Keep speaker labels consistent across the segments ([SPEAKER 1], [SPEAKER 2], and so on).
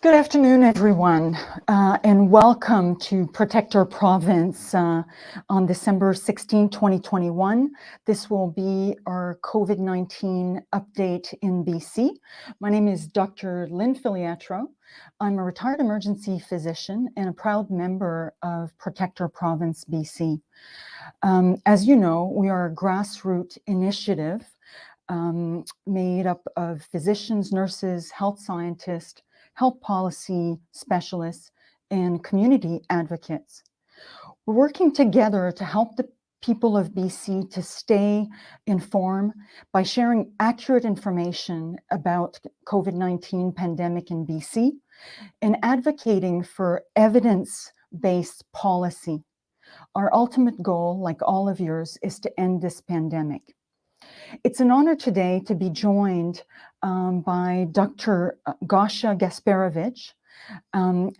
[SPEAKER 1] Good afternoon, everyone, and welcome to Protect Our Province on December 16, 2021. This will be our COVID-19 update in BC. My name is Dr. Lyne Filiatrault. I'm a retired emergency physician and a proud member of Protect Our Province BC. As you know, we are a grassroots initiative made up of physicians, nurses, health scientists, health policy specialists, and community advocates. We're working together to help the people of BC to stay informed by sharing accurate information about COVID-19 pandemic in BC and advocating for evidence-based policy. Our ultimate goal, like all of yours, is to end this pandemic. It's an honor today to be joined by Dr. Gosha Gasparovich.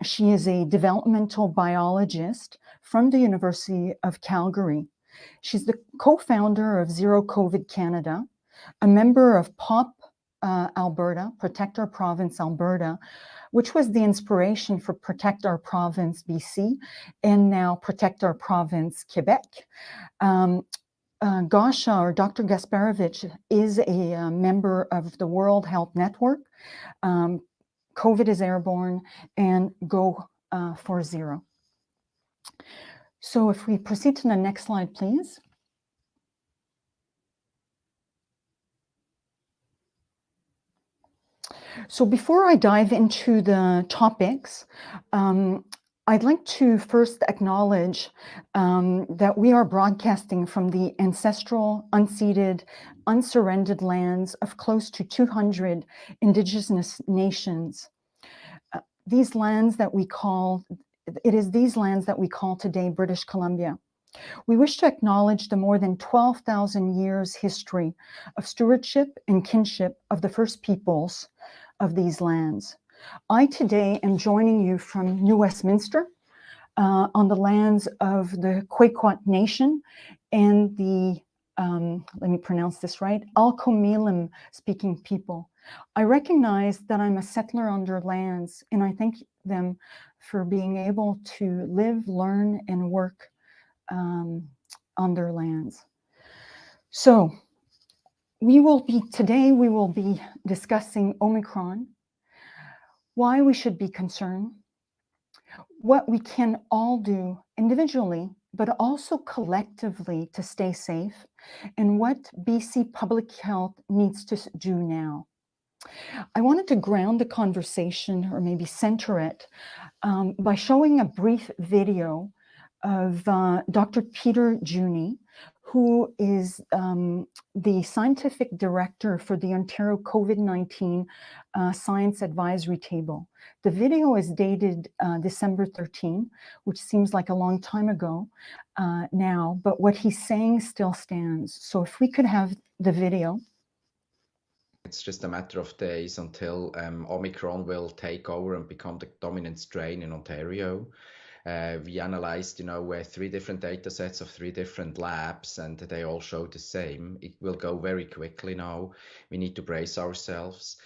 [SPEAKER 1] She is a developmental biologist from the University of Calgary. She's the co-founder of Zero COVID Canada, a member of POP Alberta, Protect Our Province Alberta, which was the inspiration for Protect Our Province BC and now Protect Our Province Quebec. Gosha, or Dr. Gasparovich, is a member of the World Health Network, COVID is Airborne, and Go for Zero. So if we proceed to the next slide, please. So before I dive into the topics, I'd like to first acknowledge that we are broadcasting from the ancestral, unceded, unsurrendered lands of close to 200 Indigenous nations. These lands that we call today British Columbia. We wish to acknowledge the more than 12,000 years history of stewardship and kinship of the first peoples of these lands. I today am joining you from New Westminster on the lands of the Quaquot Nation and the, let me pronounce this right, Alcomilam speaking people. I recognize that I'm a settler on their lands, and I thank them for being able to live, learn, and work on their lands. So today we will be discussing Omicron, why we should be concerned, what we can all do individually, but also collectively to stay safe, and what BC Public Health needs to do now. I wanted to ground the conversation, or maybe center it, by showing a brief video of Dr. Peter Juni, who is the scientific director for the Ontario COVID-19 Science Advisory Table. The video is dated December 13, which seems like a long time ago now, but what he's saying still stands. So if we could have the video.
[SPEAKER 2] It's just a matter of days until Omicron will take over and become the dominant strain in Ontario. We analyzed, 3 different data sets of 3 different labs, and they all show the same. It will go very quickly now. We need to brace ourselves.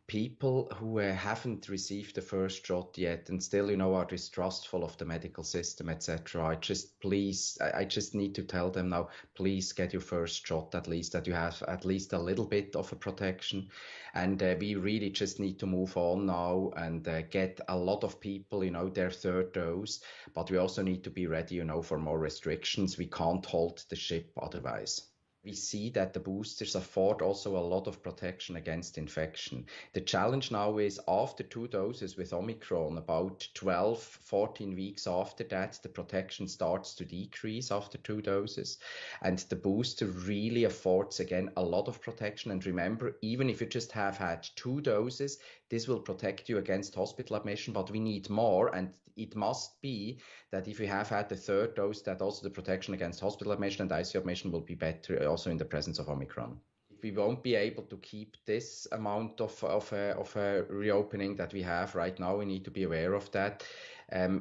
[SPEAKER 2] People who haven't received the first shot yet and still, are distrustful of the medical system, etc. I just need to tell them now, please get your first shot, at least that you have at least a little bit of a protection. And we really just need to move on now and get a lot of people, their 3rd dose. But we also need to be ready, for more restrictions. We can't hold the ship otherwise. We see that the boosters afford also a lot of protection against infection. The challenge now is after 2 doses with Omicron, about 12, 14 weeks after that, the protection starts to decrease after 2 doses. And the booster really affords, again, a lot of protection. And remember, even if you just have had 2 doses, this will protect you against hospital admission, but we need more. And it must be that if you have had the 3rd dose, that also the protection against hospital admission and ICU admission will be better also in the presence of Omicron. we won't be able to keep this amount of a reopening that we have right now. We need to be aware of that.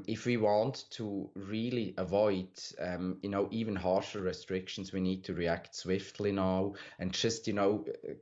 [SPEAKER 2] If we want to really avoid, even harsher restrictions, we need to react swiftly now and just,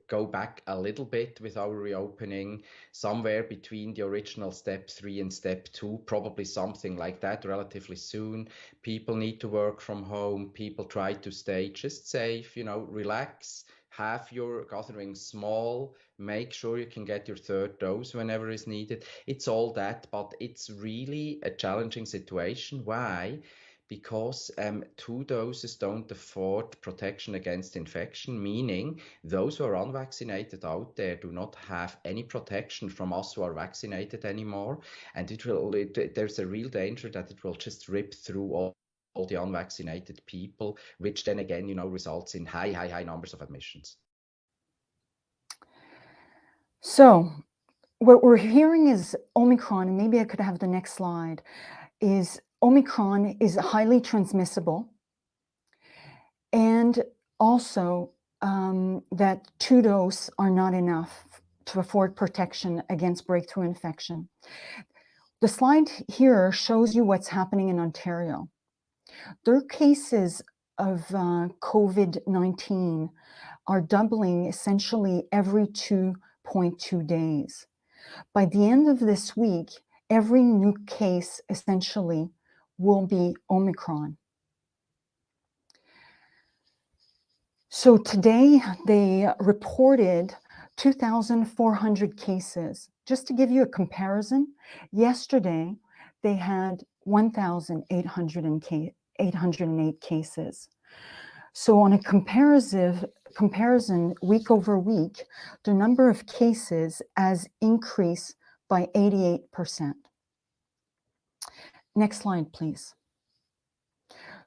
[SPEAKER 2] go back a little bit with our reopening, somewhere between the original step 3 and step 2, probably something like that relatively soon. People need to work from home. People try to stay just safe, relax, have your gatherings small, make sure you can get your third dose whenever is needed. It's all that, but it's really a challenging situation. Why? Because 2 doses don't afford protection against infection, meaning those who are unvaccinated out there do not have any protection from us who are vaccinated anymore. And there's a real danger that it will just rip through all the unvaccinated people, which then again, results in high numbers of admissions.
[SPEAKER 1] So what we're hearing is Omicron, and maybe I could have the next slide, is Omicron is highly transmissible, and also that 2 doses are not enough to afford protection against breakthrough infection. The slide here shows you what's happening in Ontario. Their cases of COVID-19 are doubling essentially every 2.2 days. By the end of this week, every new case essentially will be Omicron. So today they reported 2,400 cases. Just to give you a comparison, yesterday they had 1,808 cases. So on a comparison week over week, the number of cases has increased by 88%. Next slide, please.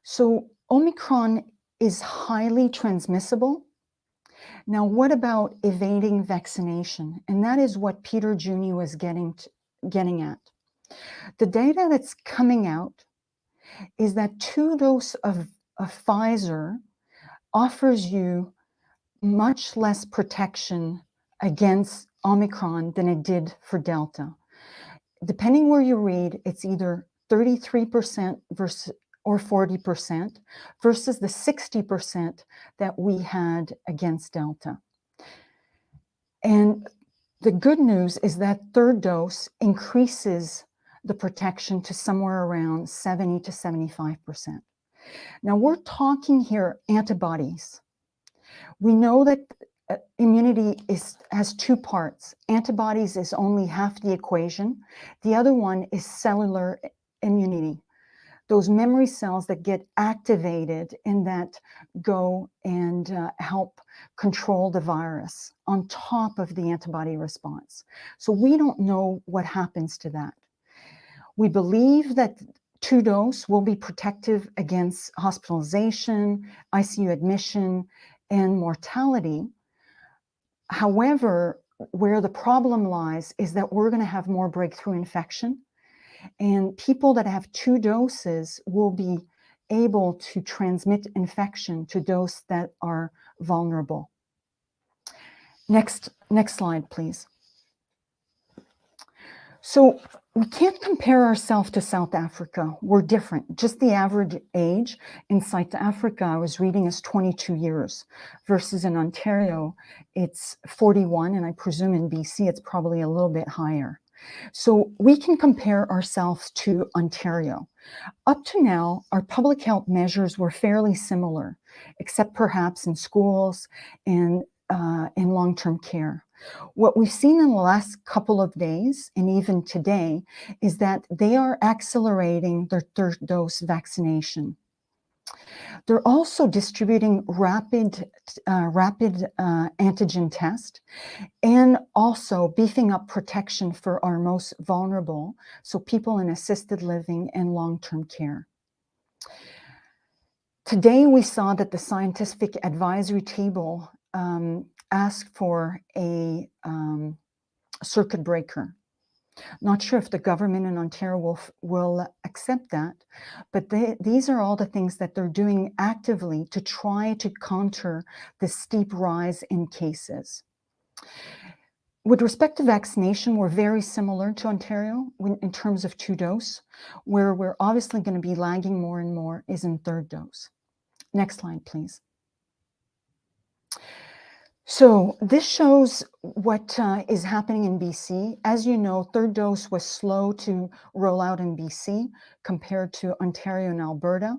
[SPEAKER 1] So Omicron is highly transmissible. Now, what about evading vaccination? And that is what Peter Juni was getting at. The data that's coming out is that 2 doses of Pfizer offers you much less protection against Omicron than it did for Delta. Depending where you read, it's either 33% or 40% versus the 60% that we had against Delta. And the good news is that 3rd dose increases the protection to somewhere around 70 to 75%. Now we're talking here antibodies. We know that immunity has 2 parts. Antibodies is only half the equation. The other one is cellular immunity. Those memory cells that get activated and that go and help control the virus on top of the antibody response. So we don't know what happens to that. We believe that 2 dose will be protective against hospitalization, ICU admission, and mortality. However, where the problem lies is that we're going to have more breakthrough infection, and people that have 2 doses will be able to transmit infection to those that are vulnerable. Next slide, please. So we can't compare ourselves to South Africa. We're different. Just the average age in South Africa, I was reading, is 22 years versus in Ontario, it's 41. And I presume in BC, it's probably a little bit higher. So we can compare ourselves to Ontario. Up to now, our public health measures were fairly similar, except perhaps in schools and in long-term care. What we've seen in the last couple of days, and even today, is that they are accelerating their 3rd dose vaccination. They're also distributing rapid antigen test, and also beefing up protection for our most vulnerable, so people in assisted living and long-term care. Today, we saw that the scientific advisory table asked for a circuit breaker. Not sure if the government in Ontario will accept that, but these are all the things that they're doing actively to try to counter the steep rise in cases. With respect to vaccination, we're very similar to Ontario in terms of 2-dose. Where we're obviously going to be lagging more and more is in 3rd dose. Next slide, please. So this shows what is happening in BC. As you know, 3rd dose was slow to roll out in BC compared to Ontario and Alberta.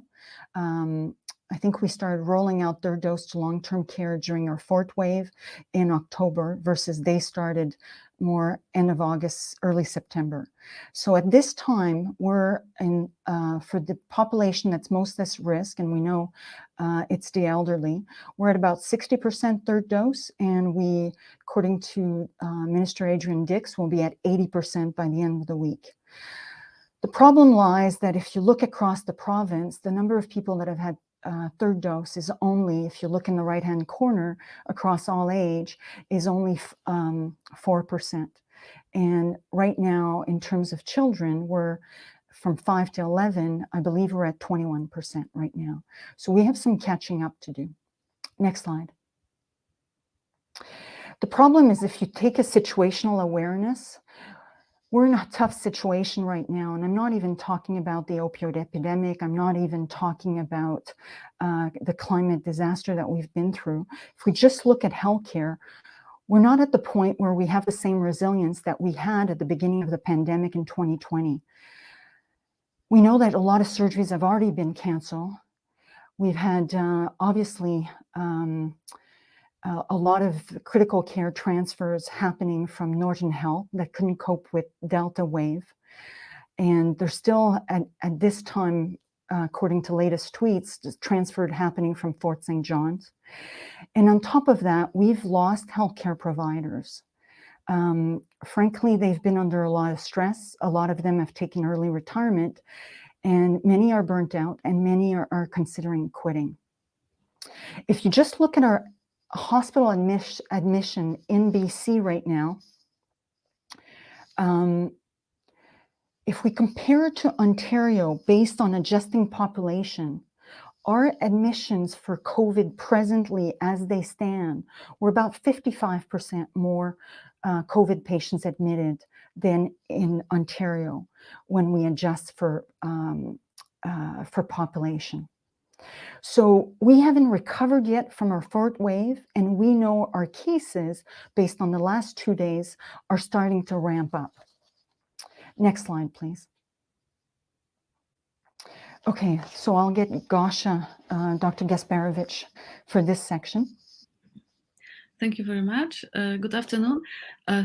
[SPEAKER 1] I think we started rolling out 3rd dose to long-term care during our 4th wave in October versus they started more end of August, early September. So at this time, we're in, for the population that's most at risk, and we know it's the elderly, we're at about 60% 3rd dose, and we, according to Minister Adrian Dix, will be at 80% by the end of the week. The problem lies that if you look across the province, the number of people that have had 3rd dose is only, if you look in the right-hand corner across all age, is only 4%. And right now, in terms of children, we're from 5 to 11, I believe we're at 21% right now. So we have some catching up to do. Next slide. The problem is if you take a situational awareness, we're in a tough situation right now, and I'm not even talking about the opioid epidemic. I'm not even talking about the climate disaster that we've been through. If we just look at healthcare, we're not at the point where we have the same resilience that we had at the beginning of the pandemic in 2020. We know that a lot of surgeries have already been canceled. We've had, obviously, a lot of critical care transfers happening from Northern Health that couldn't cope with Delta wave. And they're still, at this time, according to latest tweets, transferred happening from Fort St. John's. And on top of that, we've lost healthcare providers. Frankly, they've been under a lot of stress. A lot of them have taken early retirement, and many are burnt out, and many are considering quitting. If you just look at our hospital admission in BC right now, if we compare it to Ontario based on adjusting population, our admissions for COVID presently as they stand, we're about 55% more COVID patients admitted than in Ontario when we adjust for population. So we haven't recovered yet from our 4th wave, and we know our cases, based on the last 2 days, are starting to ramp up. Next slide, please. Okay, so I'll get Gosha, Dr. Gasparovich, for this section.
[SPEAKER 3] Thank you very much. Good afternoon.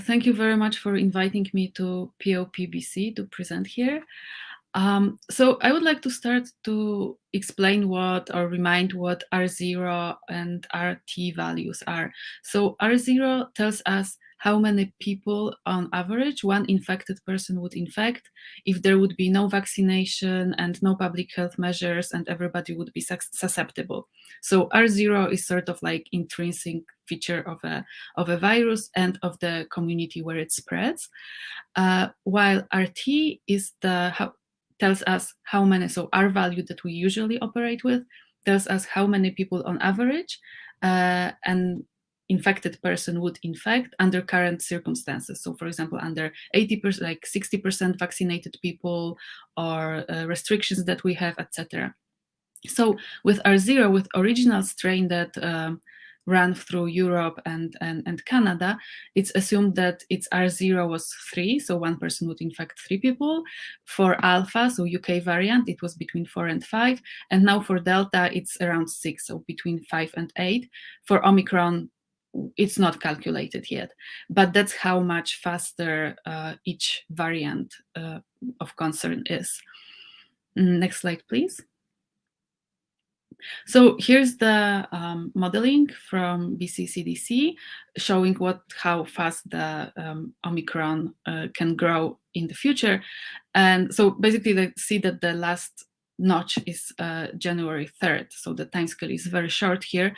[SPEAKER 3] Thank you very much for inviting me to POPBC to present here. So I would like to start to explain what or remind what R0 and RT values are. So R0 tells us how many people on average one infected person would infect if there would be no vaccination and no public health measures and everybody would be susceptible. So R0 is sort of like intrinsic feature of a virus and of the community where it spreads, while RT is tells us how many, so R value that we usually operate with tells us how many people on average an infected person would infect under current circumstances. So for example, under 80%, like 60% vaccinated people, or restrictions that we have, etc. So with R0, with original strain that ran through Europe and Canada, it's assumed that its R0 was 3, so one person would infect 3 people. For Alpha, so UK variant, it was between 4 and 5, and now for Delta, it's around 6, so between 5 and 8. For Omicron, it's not calculated yet, but that's how much faster each variant of concern is. Next slide, please. So here's the modeling from BCCDC showing how fast the Omicron can grow in the future. And so basically they see that the last notch is January 3rd. So the time scale is very short here.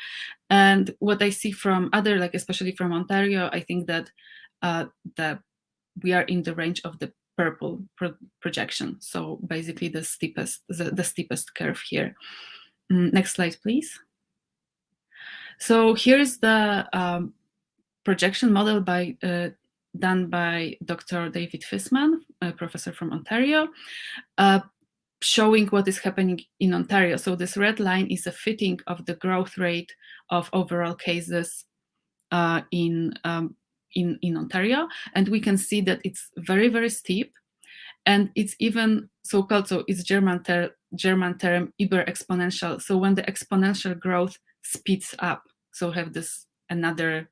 [SPEAKER 3] And what I see from other, like especially from Ontario, I think that the we are in the range of the purple projection. So basically the steepest curve here. Next slide, please. So here's the projection model done by Dr. David Fisman, a professor from Ontario, showing what is happening in Ontario. So this red line is a fitting of the growth rate of overall cases in Ontario, and we can see that it's very, very steep, and it's even so-called, so it's German term hyper-exponential. So when the exponential growth speeds up, so have this another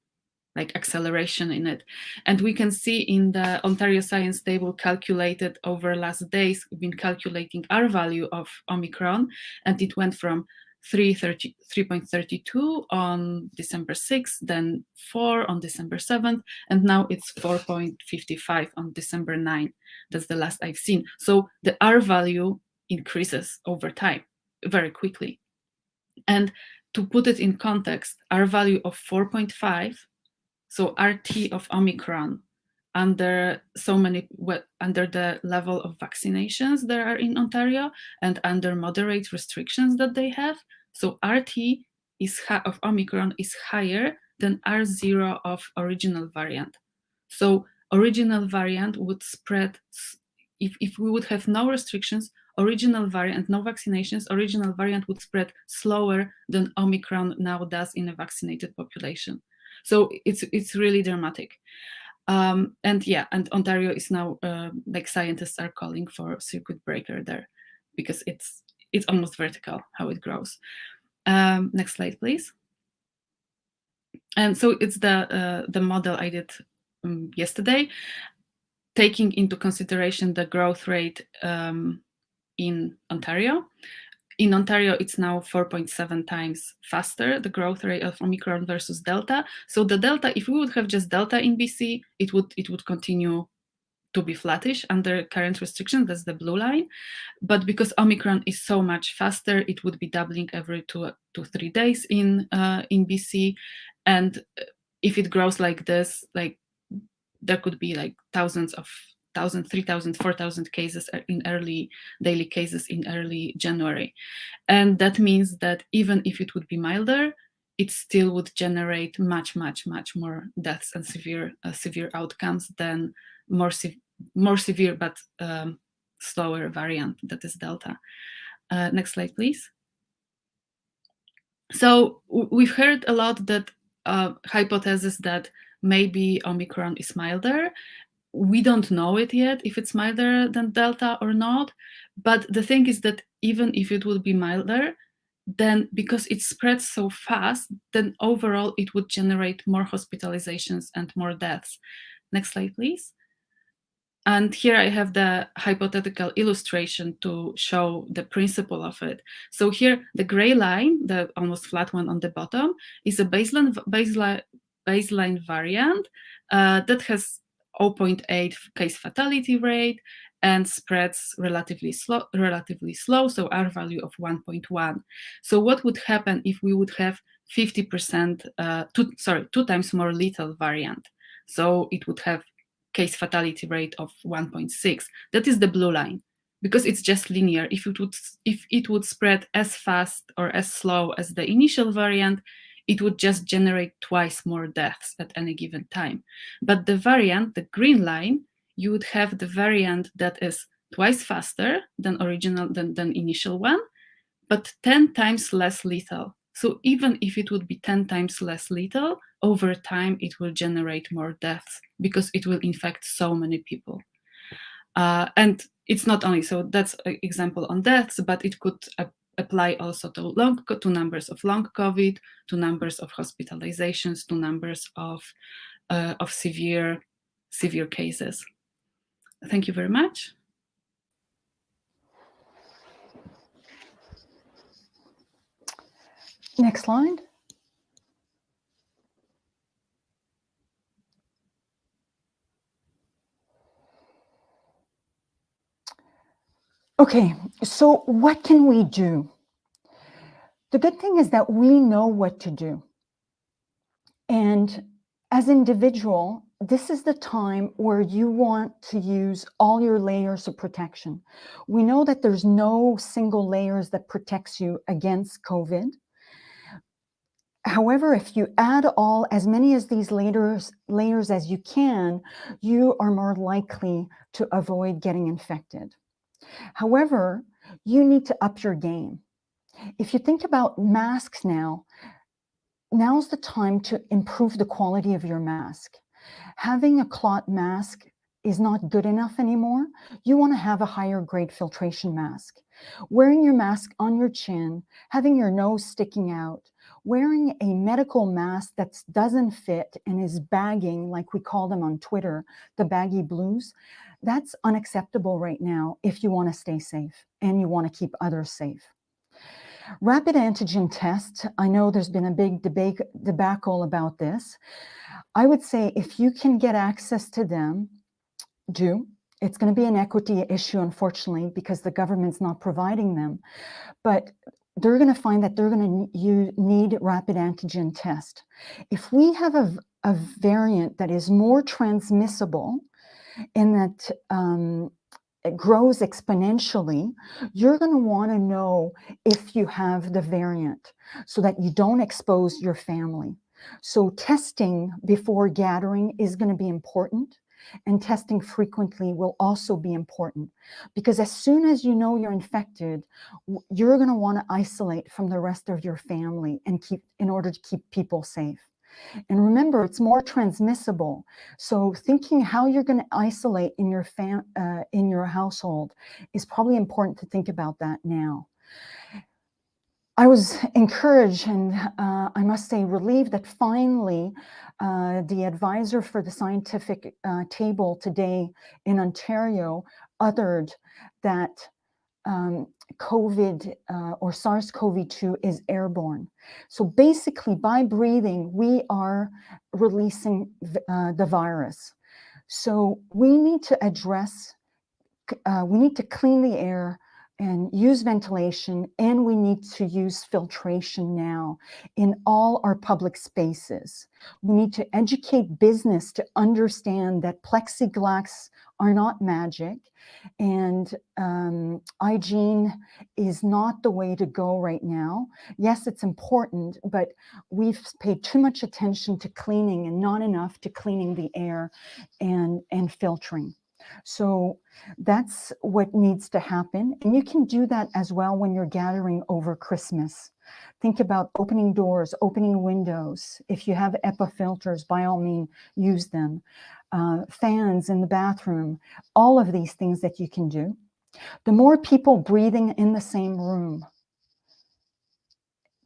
[SPEAKER 3] like acceleration in it. And we can see in the Ontario Science Table calculated over last days, we've been calculating R value of Omicron, and it went from 3.32 on December 6th, then 4 on December 7th, and now it's 4.55 on December 9th. That's the last I've seen. So the R value increases over time very quickly. And to put it in context, R value of 4.5, so RT of Omicron under the level of vaccinations there are in Ontario and under moderate restrictions that they have. So RT of Omicron is higher than R0 of original variant. So original variant would spread, if we would have no restrictions, original variant, no vaccinations, original variant would spread slower than Omicron now does in a vaccinated population. So it's really dramatic. And Ontario is now, like scientists are calling for circuit breaker there, because it's almost vertical how it grows. Next slide, please. And so it's the model I did yesterday, taking into consideration the growth rate in Ontario. In Ontario, it's now 4.7 times faster, the growth rate of Omicron versus Delta. So the Delta, if we would have just Delta in BC, it would continue to be flattish under current restrictions. That's the blue line. But because Omicron is so much faster, it would be doubling every 2 to 3 days in BC. And if it grows like this, like there could be like 3,000, 4,000 cases in early daily cases in early January. And that means that even if it would be milder, it still would generate much, much, much more deaths and severe outcomes than more severe but slower variant that is Delta. Next slide, please. So we've heard a lot that hypothesis that maybe Omicron is milder. We don't know it yet, if it's milder than Delta or not. But the thing is that even if it would be milder, then because it spreads so fast, then overall it would generate more hospitalizations and more deaths. Next slide, please. And here I have the hypothetical illustration to show the principle of it. So here, the gray line, the almost flat one on the bottom, is a baseline variant that has 0.8 case fatality rate and spreads relatively slow, so R value of 1.1. So what would happen if we would have 50%, 2 times more lethal variant? So it would have case fatality rate of 1.6. That is the blue line, because it's just linear. If it would spread as fast or as slow as the initial variant, it would just generate twice more deaths at any given time. But the variant, the green line, you would have the variant that is twice faster than initial one, but 10 times less lethal. So even if it would be 10 times less lethal, over time it will generate more deaths because it will infect so many people. And it's not only, so that's an example on deaths, but it could apply also to numbers of long COVID, to numbers of hospitalizations, to numbers of severe cases. Thank you very much.
[SPEAKER 1] Next slide. Okay, so what can we do? The good thing is that we know what to do. And as individual, this is the time where you want to use all your layers of protection. We know that there's no single layers that protects you against COVID. However, if you add as many as these layers as you can, you are more likely to avoid getting infected. However, you need to up your game. If you think about masks now's the time to improve the quality of your mask. Having a cloth mask is not good enough anymore. You want to have a higher grade filtration mask. Wearing your mask on your chin, having your nose sticking out, wearing a medical mask that doesn't fit and is bagging, like we call them on Twitter, the baggy blues, that's unacceptable right now if you want to stay safe and you want to keep others safe. Rapid antigen tests, I know there's been a big debacle about this. I would say if you can get access to them, do. It's going to be an equity issue, unfortunately, because the government's not providing them. But they're going to find that they're going to need rapid antigen test. If we have a variant that is more transmissible and that it grows exponentially, you're going to want to know if you have the variant so that you don't expose your family. So testing before gathering is going to be important, and testing frequently will also be important, because as soon as you know you're infected, you're going to want to isolate from the rest of your family and in order to keep people safe. And remember, it's more transmissible. So thinking how you're going to isolate in your household is probably important to think about that now. I was encouraged and I must say relieved that finally the advisor for the scientific table today in Ontario uttered that COVID or SARS-CoV-2 is airborne. So basically, by breathing, we are releasing the virus. So we need to we need to clean the air and use ventilation, and we need to use filtration now in all our public spaces. We need to educate business to understand that plexiglass are not magic, and hygiene is not the way to go right now. Yes, it's important, but we've paid too much attention to cleaning and not enough to cleaning the air and filtering. So that's what needs to happen. And you can do that as well when you're gathering over Christmas. Think about opening doors, opening windows. If you have HEPA filters, by all means, use them. Fans in the bathroom, all of these things that you can do. The more people breathing in the same room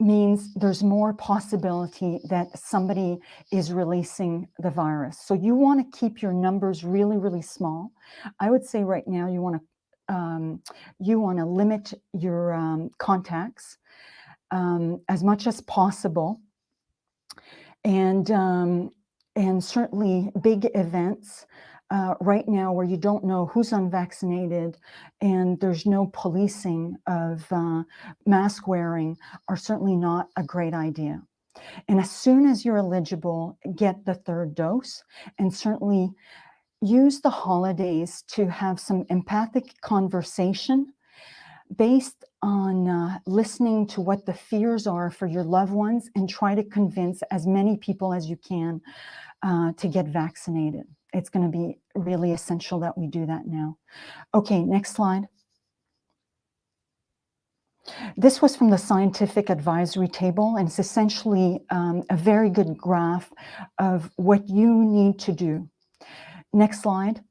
[SPEAKER 1] means there's more possibility that somebody is releasing the virus. So you want to keep your numbers really, really small. I would say right now you want to limit your contacts as much as possible, and certainly big events. Right now, where you don't know who's unvaccinated and there's no policing of mask wearing, are certainly not a great idea. And as soon as you're eligible, get the third dose, and certainly use the holidays to have some empathic conversation based on listening to what the fears are for your loved ones, and try to convince as many people as you can to get vaccinated. It's going to be really essential that we do that now. Okay, next slide. This was from the scientific advisory table, and it's essentially a very good graph of what you need to do. Next slide.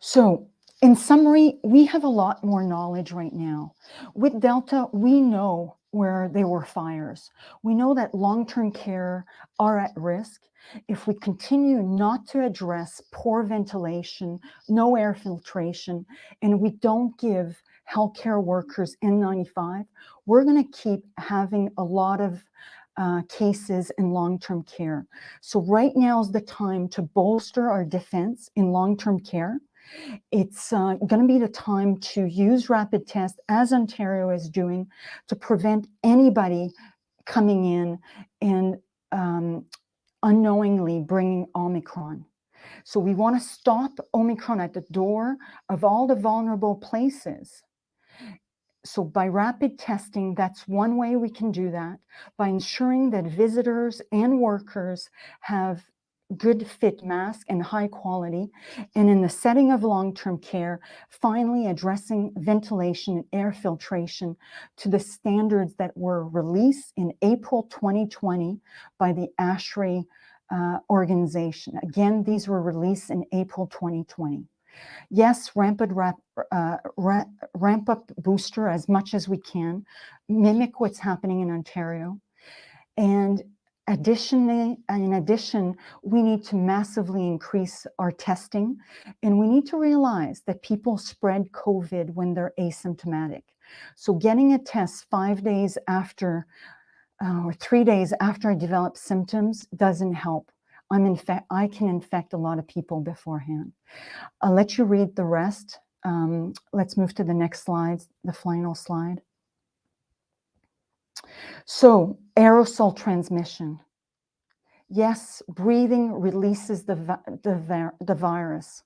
[SPEAKER 1] So, in summary, we have a lot more knowledge right now. With Delta, we know where there were fires. We know that long-term care are at risk. If we continue not to address poor ventilation, no air filtration, and we don't give healthcare workers N95, we're going to keep having a lot of cases in long-term care. So right now is the time to bolster our defense in long-term care. It's going to be the time to use rapid tests, as Ontario is doing, to prevent anybody coming in and unknowingly bringing Omicron. So we want to stop Omicron at the door of all the vulnerable places. So by rapid testing, that's one way we can do that, by ensuring that visitors and workers have good fit masks and high quality. And in the setting of long-term care, finally addressing ventilation and air filtration to the standards that were released in April 2020 by the ASHRAE organization. Again, these were released in April 2020. Yes, ramp up booster as much as we can, mimic what's happening in Ontario. And in addition, we need to massively increase our testing. And we need to realize that people spread COVID when they're asymptomatic. So getting a test 5 days after or 3 days after I develop symptoms doesn't help. I can infect a lot of people beforehand. I'll let you read the rest. Let's move to the next slide, the final slide. So, aerosol transmission. Yes, breathing releases the virus.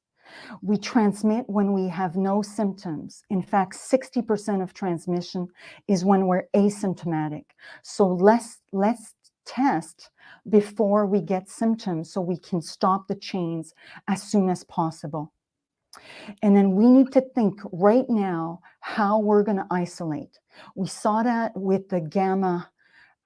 [SPEAKER 1] We transmit when we have no symptoms. In fact, 60% of transmission is when we're asymptomatic. So let's test before we get symptoms so we can stop the chains as soon as possible. And then we need to think right now how we're going to isolate. We saw that with the Gamma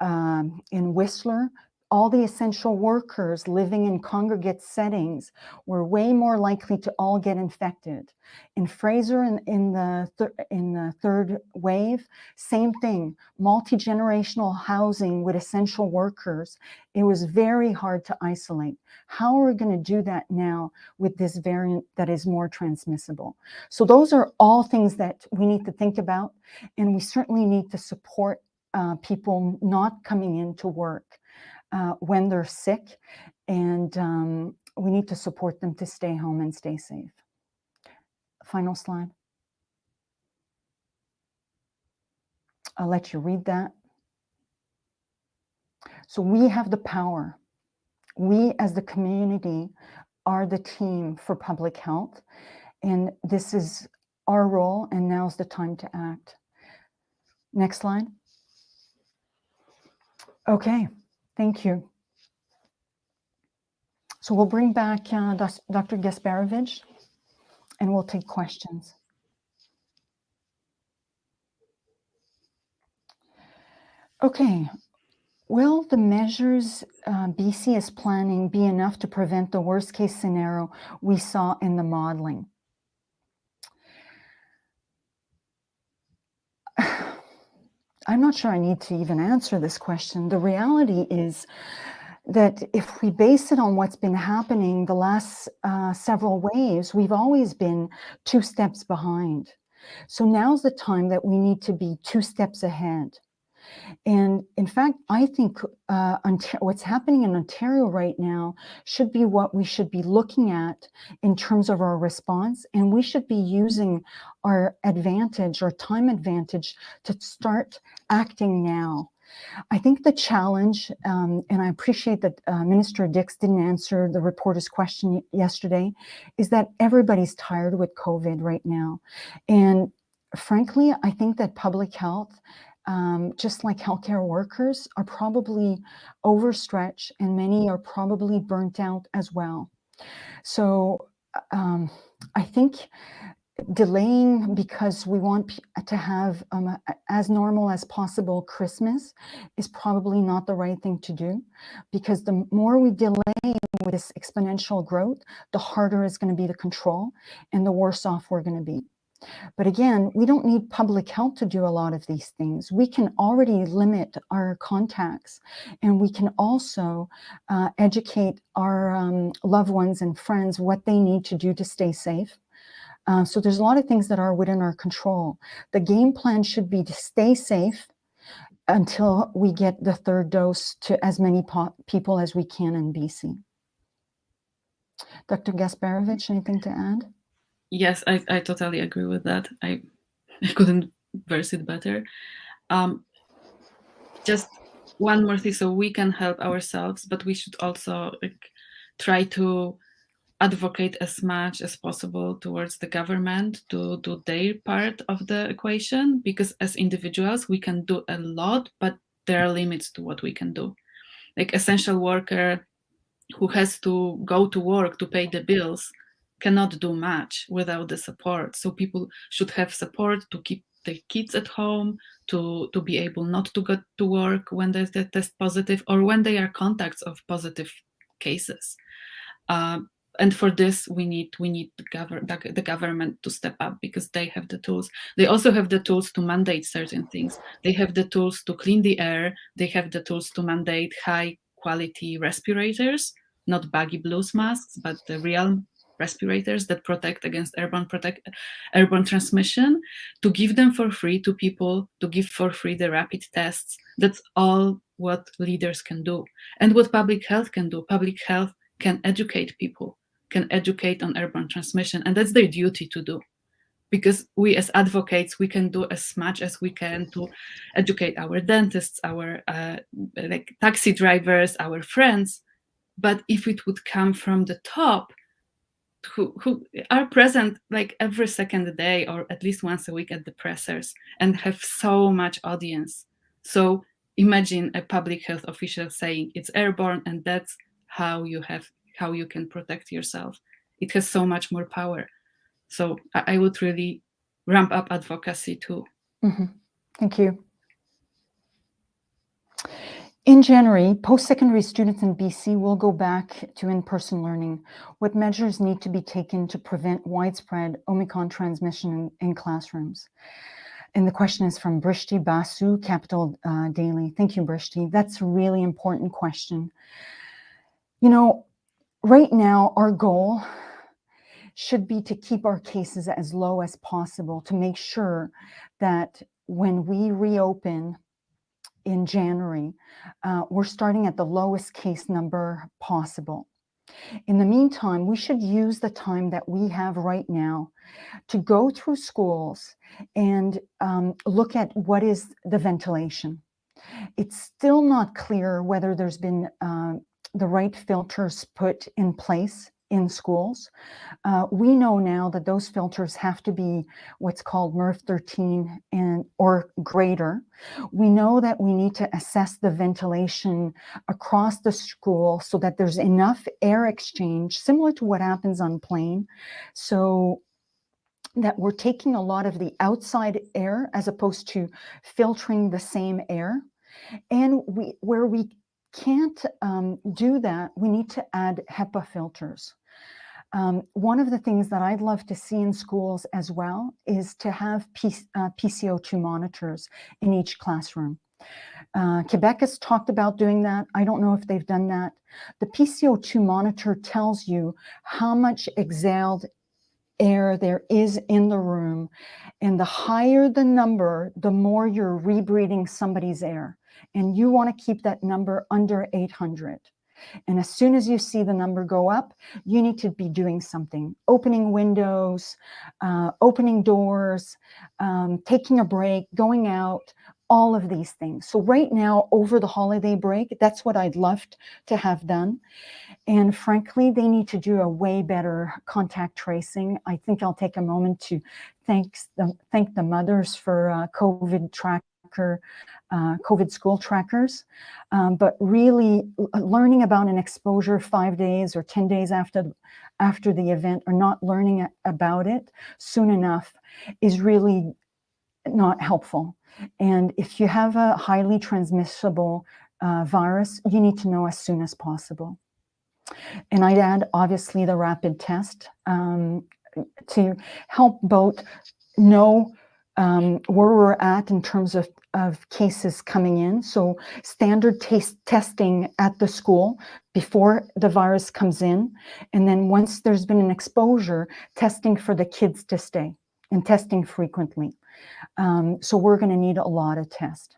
[SPEAKER 1] in Whistler. All the essential workers living in congregate settings were way more likely to all get infected. In Fraser, in the third wave, same thing. Multi-generational housing with essential workers. It was very hard to isolate. How are we going to do that now with this variant that is more transmissible? So those are all things that we need to think about, and we certainly need to support people not coming into work when they're sick, and we need to support them to stay home and stay safe. Final slide. I'll let you read that. So we have the power. We as the community are the team for public health, and this is our role, and now's the time to act. Next slide. Okay, thank you. So we'll bring back Dr. Gasparovich, and we'll take questions. Okay, will the measures BC is planning be enough to prevent the worst case scenario we saw in the modeling? I'm not sure I need to even answer this question. The reality is that if we base it on what's been happening the last several waves, we've always been 2 steps behind. So now's the time that we need to be 2 steps ahead. And in fact, I think what's happening in Ontario right now should be what we should be looking at in terms of our response. And we should be using our advantage, our time advantage, to start acting now. I think the challenge, and I appreciate that Minister Dix didn't answer the reporter's question yesterday, is that everybody's tired with COVID right now. And frankly, I think that public health, just like healthcare workers, are probably overstretched, and many are probably burnt out as well. So I think delaying because we want to have as normal as possible Christmas is probably not the right thing to do, because the more we delay with this exponential growth, the harder it's going to be to control and the worse off we're going to be. But again, we don't need public health to do a lot of these things. We can already limit our contacts, and we can also educate our loved ones and friends what they need to do to stay safe. So there's a lot of things that are within our control. The game plan should be to stay safe until we get the 3rd dose to as many people as we can in BC. Dr. Gasparovich, anything to add?
[SPEAKER 3] Yes, I totally agree with that. I couldn't verse it better. Just one more thing, so we can help ourselves, but we should also try to advocate as much as possible towards the government to do their part of the equation, because as individuals we can do a lot, but there are limits to what we can do. Like essential worker who has to go to work to pay the bills cannot do much without the support. So people should have support to keep their kids at home, to be able not to go to work when they test positive or when they are contacts of positive cases. And for this, we need the government to step up, because they have the tools. They also have the tools to mandate certain things. They have the tools to clean the air. They have the tools to mandate high quality respirators, not baggy blues masks, but the real respirators that protect against airborne transmission, to give them for free to people, to give for free the rapid tests. That's all what leaders can do. And what public health can do. Public health can educate people, can educate on airborne transmission, and that's their duty to do. Because we as advocates, we can do as much as we can to educate our dentists, our like taxi drivers, our friends. But if it would come from the top, who are present like every second day or at least once a week at the pressers and have so much audience. So imagine a public health official saying it's airborne and that's how you can protect yourself. It has so much more power. So I would really ramp up advocacy too.
[SPEAKER 1] Mm-hmm. Thank you. In January, post-secondary students in BC will go back to in-person learning. What measures need to be taken to prevent widespread Omicron transmission in classrooms? And the question is from Brishti Basu, Capital Daily. Thank you, Brishti. That's a really important question. You know, right now, our goal should be to keep our cases as low as possible, to make sure that when we reopen in January, we're starting at the lowest case number possible. In the meantime, we should use the time that we have right now to go through schools and look at what is the ventilation. It's still not clear whether there's been the right filters put in place in schools. We know now that those filters have to be what's called MERV 13 or greater. We know that we need to assess the ventilation across the school so that there's enough air exchange, similar to what happens on plane, so that we're taking a lot of the outside air as opposed to filtering the same air. And where we can't do that, we need to add HEPA filters. One of the things that I'd love to see in schools as well is to have PCO2 monitors in each classroom. Quebec has talked about doing that. I don't know if they've done that. The PCO2 monitor tells you how much exhaled air there is in the room, and the higher the number, the more you're rebreathing somebody's air, and you want to keep that number under 800. And as soon as you see the number go up, you need to be doing something, opening windows, opening doors, taking a break, going out, all of these things. So right now, over the holiday break, that's what I'd love to have done. And frankly, they need to do a way better contact tracing. I think I'll take a moment to thank the mothers for COVID school trackers, but really learning about an exposure 5 days or 10 days after the event, or not learning about it soon enough, is really not helpful. And if you have a highly transmissible virus, you need to know as soon as possible. And I'd add, obviously, the rapid test to help both know where we're at in terms of cases coming in. So standard testing at the school before the virus comes in. And then once there's been an exposure, testing for the kids to stay and testing frequently. So we're going to need a lot of tests.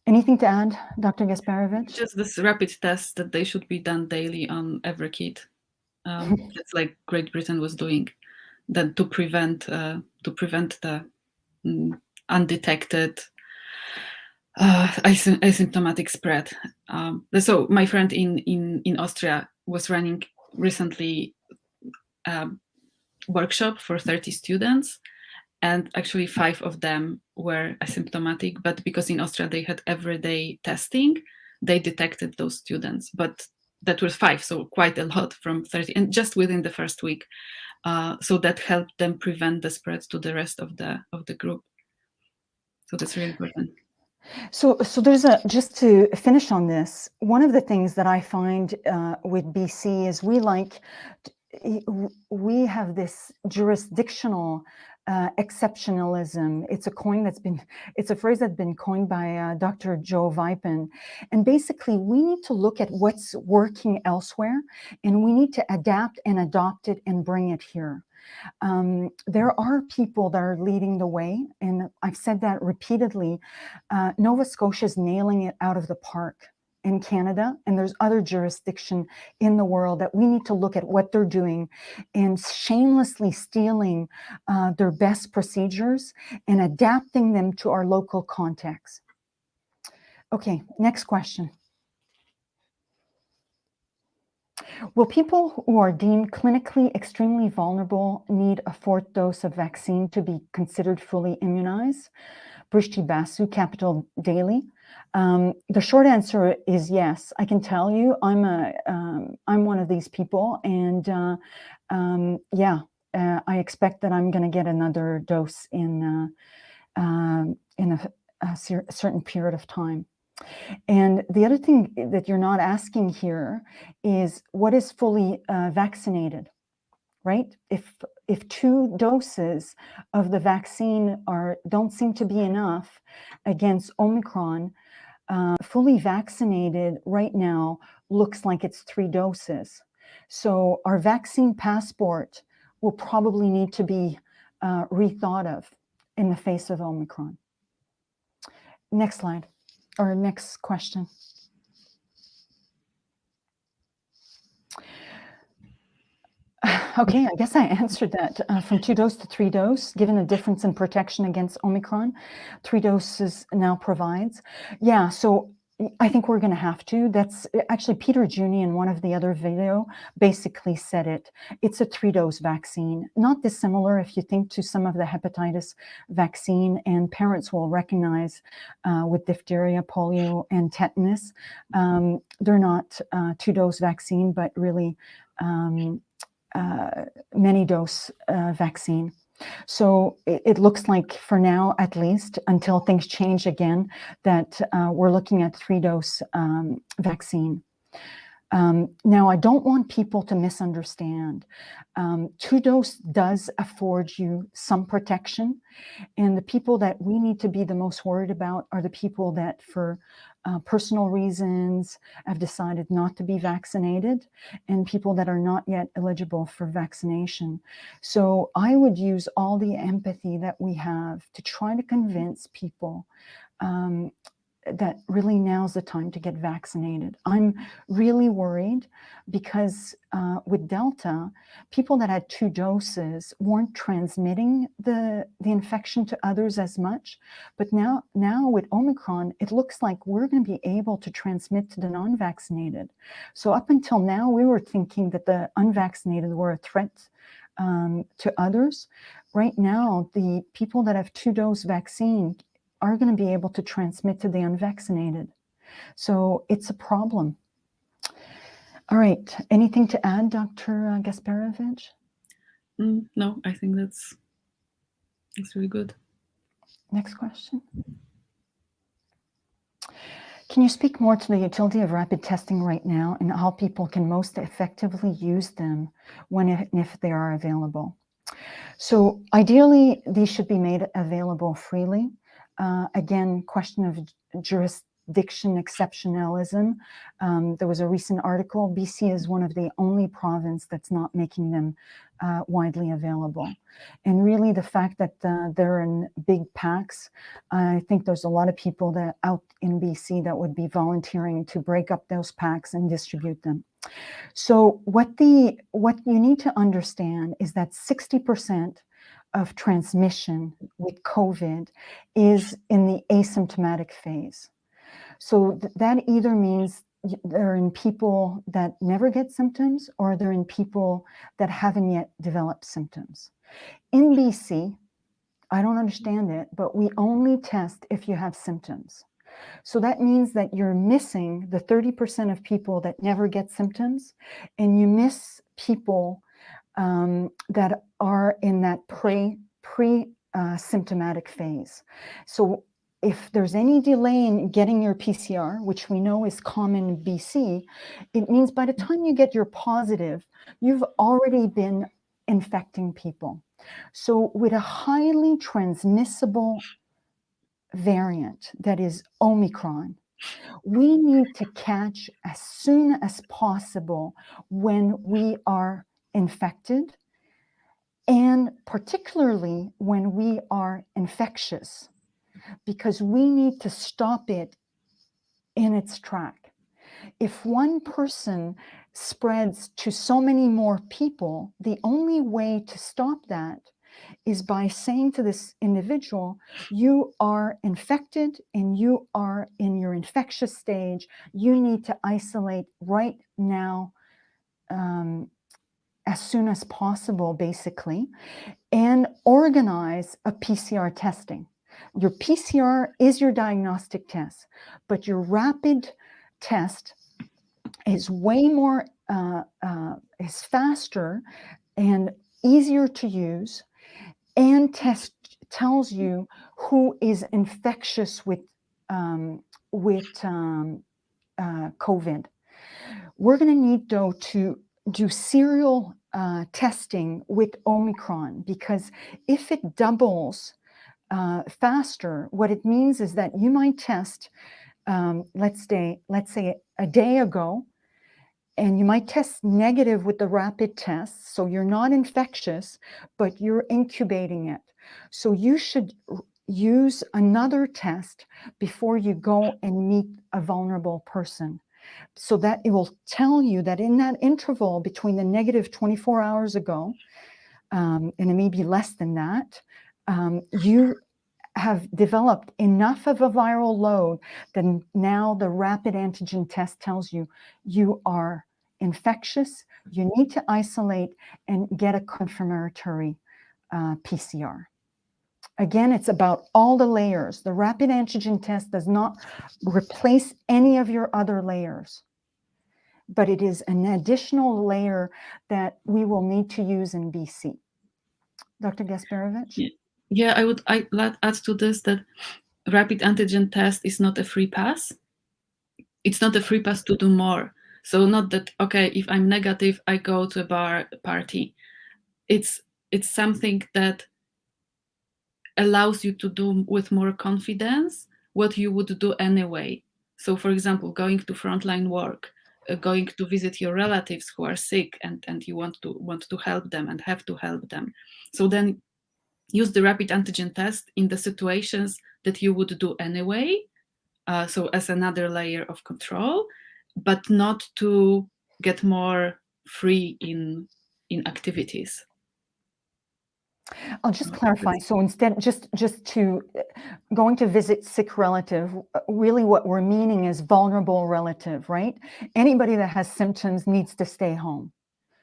[SPEAKER 1] Anything to add, Dr. Gasparovich?
[SPEAKER 3] Just this rapid test that they should be done daily on every kid. It's like Great Britain was doing, that to prevent the undetected asymptomatic spread. So my friend in Austria was running recently a workshop for 30 students, and actually 5 of them were asymptomatic, but because in Austria they had everyday testing, they detected those students, but that was 5, so quite a lot from 30, and just within the first week. So that helped them prevent the spread to the rest of the group. So that's really important.
[SPEAKER 1] So there's just to finish on this, one of the things that I find with BC is we have this jurisdictional exceptionalism. It's a phrase that's been coined by Dr. Joe Vipin. And basically we need to look at what's working elsewhere, and we need to adapt and adopt it and bring it here. There are people that are leading the way, and I've said that repeatedly. Nova Scotia is nailing it out of the park in Canada, and there's other jurisdiction in the world that we need to look at what they're doing and shamelessly stealing their best procedures and adapting them to our local context. Okay, next question. Will people who are deemed clinically extremely vulnerable need a 4th dose of vaccine to be considered fully immunized? Brishti Basu, Capital Daily. The short answer is yes. I can tell you, I'm one of these people, and I expect that I'm going to get another dose in a certain period of time. And the other thing that you're not asking here is what is fully vaccinated, right? If 2 doses of the vaccine don't seem to be enough against Omicron, fully vaccinated right now looks like it's 3 doses. So our vaccine passport will probably need to be rethought of in the face of Omicron. Next slide, or next question. Okay, I guess I answered that. From 2 dose to 3 dose, given the difference in protection against Omicron, 3 doses now provides. Yeah, so I think we're going to have to. That's actually Peter Juni in one of the other video basically said it. It's a 3-dose vaccine, not dissimilar if you think to some of the hepatitis vaccine, and parents will recognize with diphtheria, polio, and tetanus. They're not 2-dose vaccine, but really many dose vaccine. So it looks like for now, at least, until things change again, that we're looking at 3-dose vaccine. Now, I don't want people to misunderstand. 2-dose does afford you some protection, and the people that we need to be the most worried about are the people that for personal reasons have decided not to be vaccinated, and people that are not yet eligible for vaccination. So I would use all the empathy that we have to try to convince people that really now's the time to get vaccinated. I'm really worried because with Delta, people that had 2 doses weren't transmitting the infection to others as much. But now with Omicron, it looks like we're going to be able to transmit to the non-vaccinated. So up until now, we were thinking that the unvaccinated were a threat to others. Right now, the people that have 2-dose vaccine are going to be able to transmit to the unvaccinated. So it's a problem. All right. Anything to add, Dr. Gasparovich?
[SPEAKER 3] No, I think that's really good.
[SPEAKER 1] Next question. Can you speak more to the utility of rapid testing right now and how people can most effectively use them when and if they are available? So ideally, these should be made available freely. Again, question of jurisdiction exceptionalism. There was a recent article. BC is one of the only province that's not making them widely available. And really the fact that they're in big packs, I think there's a lot of people that out in BC that would be volunteering to break up those packs and distribute them. So what you need to understand is that 60% of transmission with COVID is in the asymptomatic phase. So that either means they're in people that never get symptoms, or they're in people that haven't yet developed symptoms. In BC, I don't understand it, but we only test if you have symptoms. So that means that you're missing the 30% of people that never get symptoms, and you miss people that are in that pre-symptomatic phase. So if there's any delay in getting your PCR, which we know is common in BC, it means by the time you get your positive, you've already been infecting people. So with a highly transmissible variant that is Omicron, we need to catch as soon as possible when we are infected, and particularly when we are infectious, because we need to stop it in its track. If one person spreads to so many more people, the only way to stop that is by saying to this individual, you are infected and you are in your infectious stage. You need to isolate right now, as soon as possible, basically, and organize a PCR testing. Your PCR is your diagnostic test, but your rapid test is way more, is faster and easier to use, and tells you who is infectious with COVID. We're going to need, though, to do serial testing with Omicron, because if it doubles faster, what it means is that you might test, let's say a day ago, and you might test negative with the rapid test, so you're not infectious, but you're incubating it. So you should use another test before you go and meet a vulnerable person, so that it will tell you that in that interval between the negative 24 hours ago, and it may be less than that, you have developed enough of a viral load that now the rapid antigen test tells you you are infectious, you need to isolate and get a confirmatory PCR. Again, it's about all the layers. The rapid antigen test does not replace any of your other layers, but it is an additional layer that we will need to use in BC. Dr. Gasparovich?
[SPEAKER 3] Yeah, I would add to this that rapid antigen test is not a free pass. It's not a free pass to do more. So not that, okay, if I'm negative, I go to a bar party. It's something that allows you to do with more confidence what you would do anyway. So for example, going to frontline work, going to visit your relatives who are sick, and you want to help them and have to help them. So then use the rapid antigen test in the situations that you would do anyway, so as another layer of control, but not to get more free in activities.
[SPEAKER 1] I'll just clarify. So instead, just to going to visit sick relative, really what we're meaning is vulnerable relative, right? Anybody that has symptoms needs to stay home.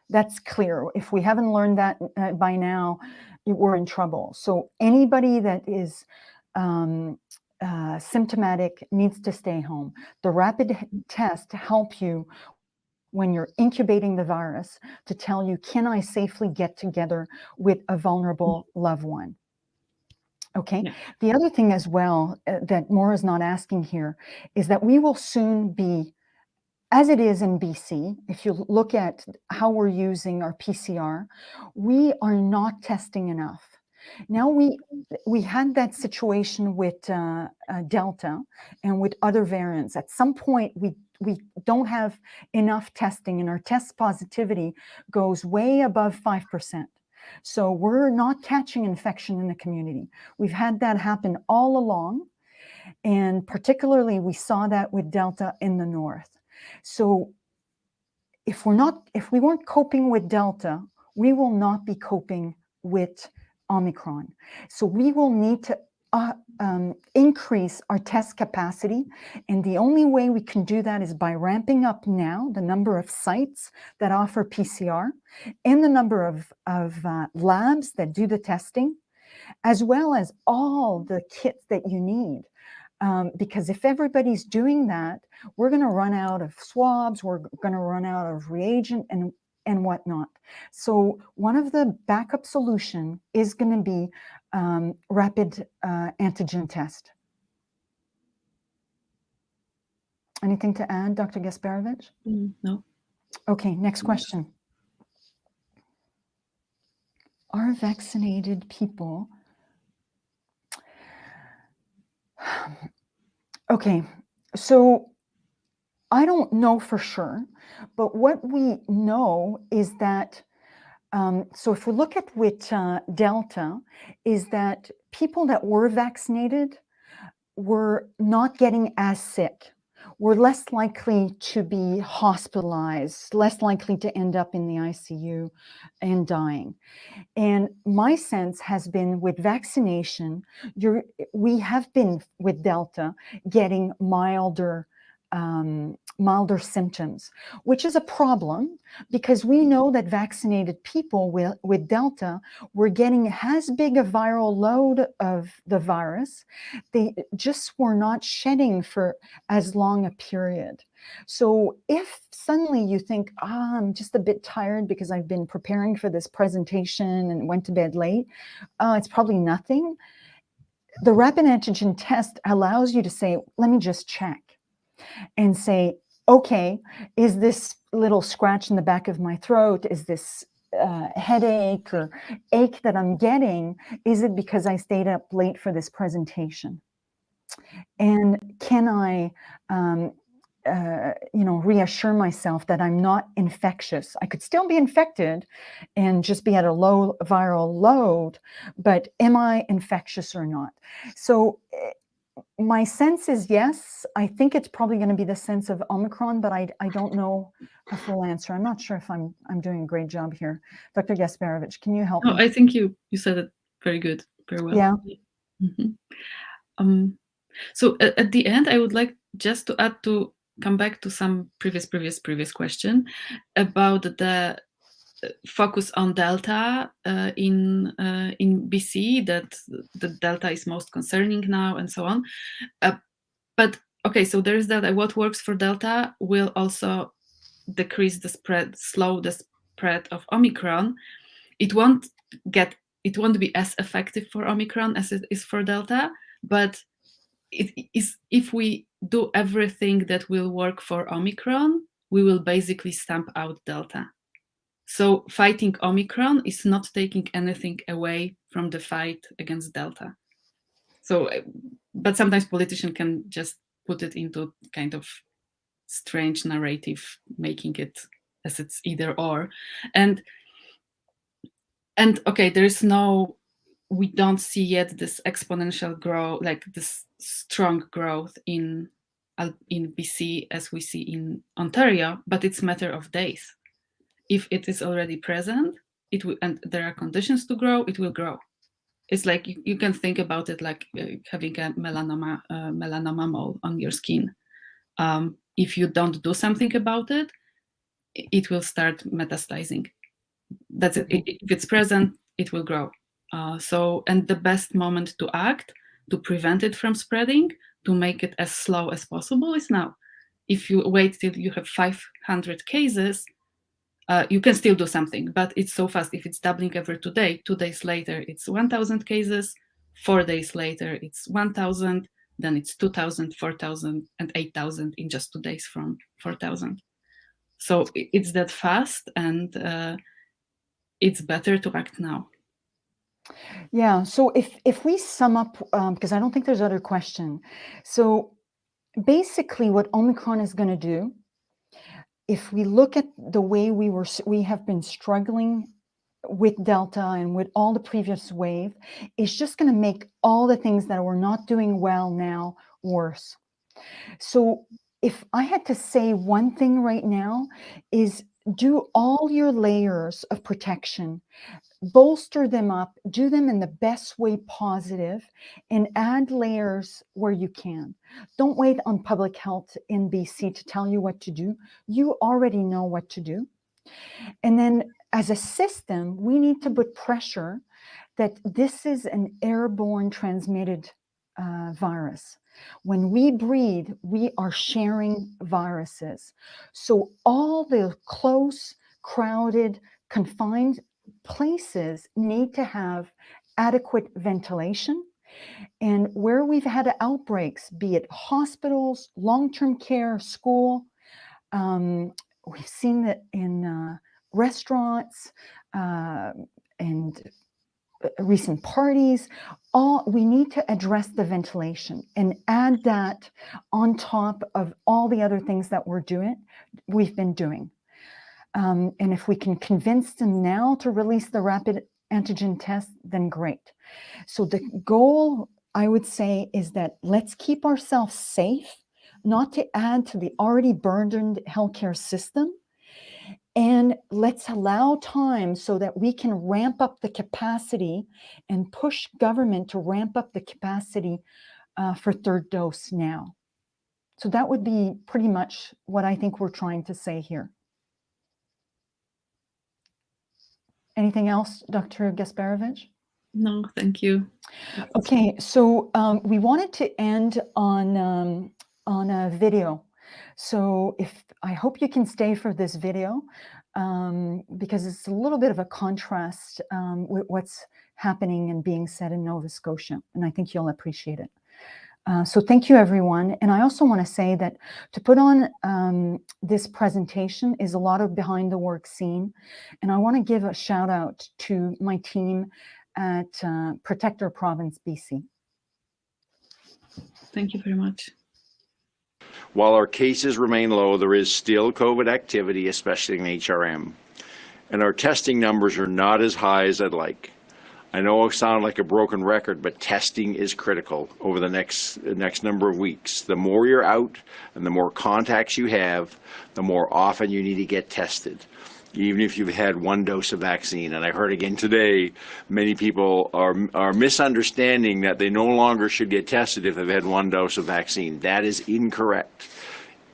[SPEAKER 1] That's clear. If we haven't learned that by now, we're in trouble. So anybody that is symptomatic needs to stay home. The rapid test helps you when you're incubating the virus to tell you, can I safely get together with a vulnerable loved one? Okay. Yeah. The other thing as well that Maura's not asking here is that we will soon be, as it is in BC, if you look at how we're using our PCR, we are not testing enough. Now we had that situation with Delta and with other variants. At some point, we don't have enough testing, and our test positivity goes way above 5%. So we're not catching infection in the community. We've had that happen all along, and particularly we saw that with Delta in the north. So if we weren't coping with Delta, we will not be coping with Omicron. So we will need to increase our test capacity. And the only way we can do that is by ramping up now the number of sites that offer PCR and the number of labs that do the testing, as well as all the kits that you need. Because if everybody's doing that, we're going to run out of swabs, we're going to run out of reagent and whatnot. So one of the backup solution is going to be rapid antigen test. Anything to add, Dr. Gasparovich?
[SPEAKER 3] No.
[SPEAKER 1] Okay, next question. Are vaccinated people... Okay, so I don't know for sure, but what we know is that, so if we look at with Delta, is that people that were vaccinated were not getting as sick, were less likely to be hospitalized, less likely to end up in the ICU and dying. And my sense has been with vaccination, we have been with Delta getting milder symptoms, which is a problem because we know that vaccinated people with Delta were getting as big a viral load of the virus. They just were not shedding for as long a period. So if suddenly you think, I'm just a bit tired because I've been preparing for this presentation and went to bed late, it's probably nothing. The rapid antigen test allows you to say, let me just check and say, okay, is this little scratch in the back of my throat? Is this headache or ache that I'm getting? Is it because I stayed up late for this presentation? And can I, reassure myself that I'm not infectious? I could still be infected and just be at a low viral load, but am I infectious or not? So my sense is yes. I think it's probably going to be the sense of Omicron, but I don't know a full answer. I'm not sure if I'm doing a great job here. Dr. Gasparovich, can you help me?
[SPEAKER 3] I think you said it very good, very well.
[SPEAKER 1] Yeah.
[SPEAKER 3] Mm-hmm. So at the end, I would like just to come back to some previous question about the focus on Delta in BC, that the Delta is most concerning now and so on. But okay, so there is that what works for Delta will also decrease the spread, slow the spread of Omicron. It won't be as effective for Omicron as it is for Delta, but it is, if we do everything that will work for Omicron, we will basically stamp out Delta. So fighting Omicron is not taking anything away from the fight against Delta. So, but sometimes politicians can just put it into kind of strange narrative, making it as it's either or. And okay, we don't see yet this exponential growth, like this strong growth in BC as we see in Ontario, but it's a matter of days. If it is already present, it will, and there are conditions to grow, it will grow. It's like you can think about it like having a melanoma mole on your skin. If you don't do something about it, it will start metastasizing. That's it. If it's present, it will grow. And the best moment to act, to prevent it from spreading, to make it as slow as possible is now. If you wait till you have 500 cases, you can still do something, but it's so fast. If it's doubling every 2 days, 2 days later, it's 1,000 cases, 4 days later, it's 1,000, then it's 2,000, 4,000, and 8,000 in just 2 days from 4,000. So it's that fast, and it's better to act now.
[SPEAKER 1] Yeah, so if we sum up, because I don't think there's other question. So basically what Omicron is going to do, if we look at the way we have been struggling with Delta and with all the previous wave, is just going to make all the things that we're not doing well now worse. So if I had to say one thing right now, is do all your layers of protection, bolster them up, do them in the best way positive, and add layers where you can. Don't wait on public health in BC to tell you what to do. You already know what to do. And then as a system, we need to put pressure that this is an airborne transmitted virus. When we breathe, we are sharing viruses. So all the close, crowded, confined places need to have adequate ventilation. And where we've had outbreaks, be it hospitals, long-term care, school, we've seen that in restaurants and recent parties, we need to address the ventilation and add that on top of all the other things that we've been doing. And if we can convince them now to release the rapid antigen test, then great. So the goal, I would say, is that let's keep ourselves safe, not to add to the already burdened healthcare system. And let's allow time so that we can ramp up the capacity and push government to ramp up the capacity for third dose now. So that would be pretty much what I think we're trying to say here. Anything else, Dr. Gasparovich?
[SPEAKER 3] No, thank you.
[SPEAKER 1] Okay, so we wanted to end on a video. So I hope you can stay for this video because it's a little bit of a contrast with what's happening and being said in Nova Scotia, and I think you'll appreciate it. So thank you, everyone. And I also want to say that to put on this presentation is a lot of behind the work scene. And I want to give a shout out to my team at Protect Our Province, BC.
[SPEAKER 3] Thank you very much.
[SPEAKER 4] While our cases remain low, there is still COVID activity, especially in HRM. And our testing numbers are not as high as I'd like. I know I sound like a broken record, but testing is critical over the next number of weeks. The more you're out and the more contacts you have, the more often you need to get tested, even if you've had one dose of vaccine. And I heard again today, many people are misunderstanding that they no longer should get tested if they've had one dose of vaccine. That is incorrect.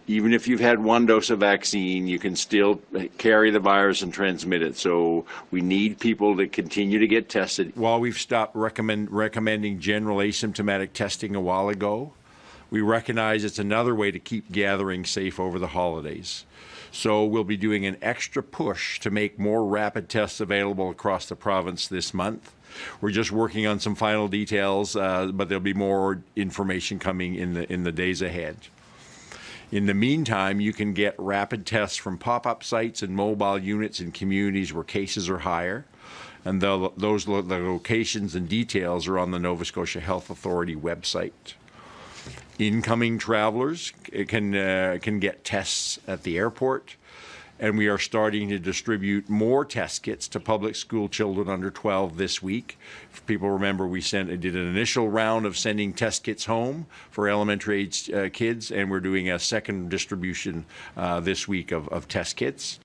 [SPEAKER 4] Even if you've had one dose of vaccine, you can still carry the virus and transmit it. So we need people to continue to get tested. While we've stopped recommending general asymptomatic testing a while ago, we recognize it's another way to keep gathering safe over the holidays. So we'll be doing an extra push to make more rapid tests available across the province this month. We're just working on some final details, but there'll be more information coming in the days ahead. In the meantime, you can get rapid tests from pop-up sites and mobile units in communities where cases are higher. And the locations and details are on the Nova Scotia Health Authority website. Incoming travelers can get tests at the airport. And we are starting to distribute more test kits to public school children under 12 this week. If people remember, we did an initial round of sending test kits home for elementary age kids, and we're doing a second distribution this week of test kits.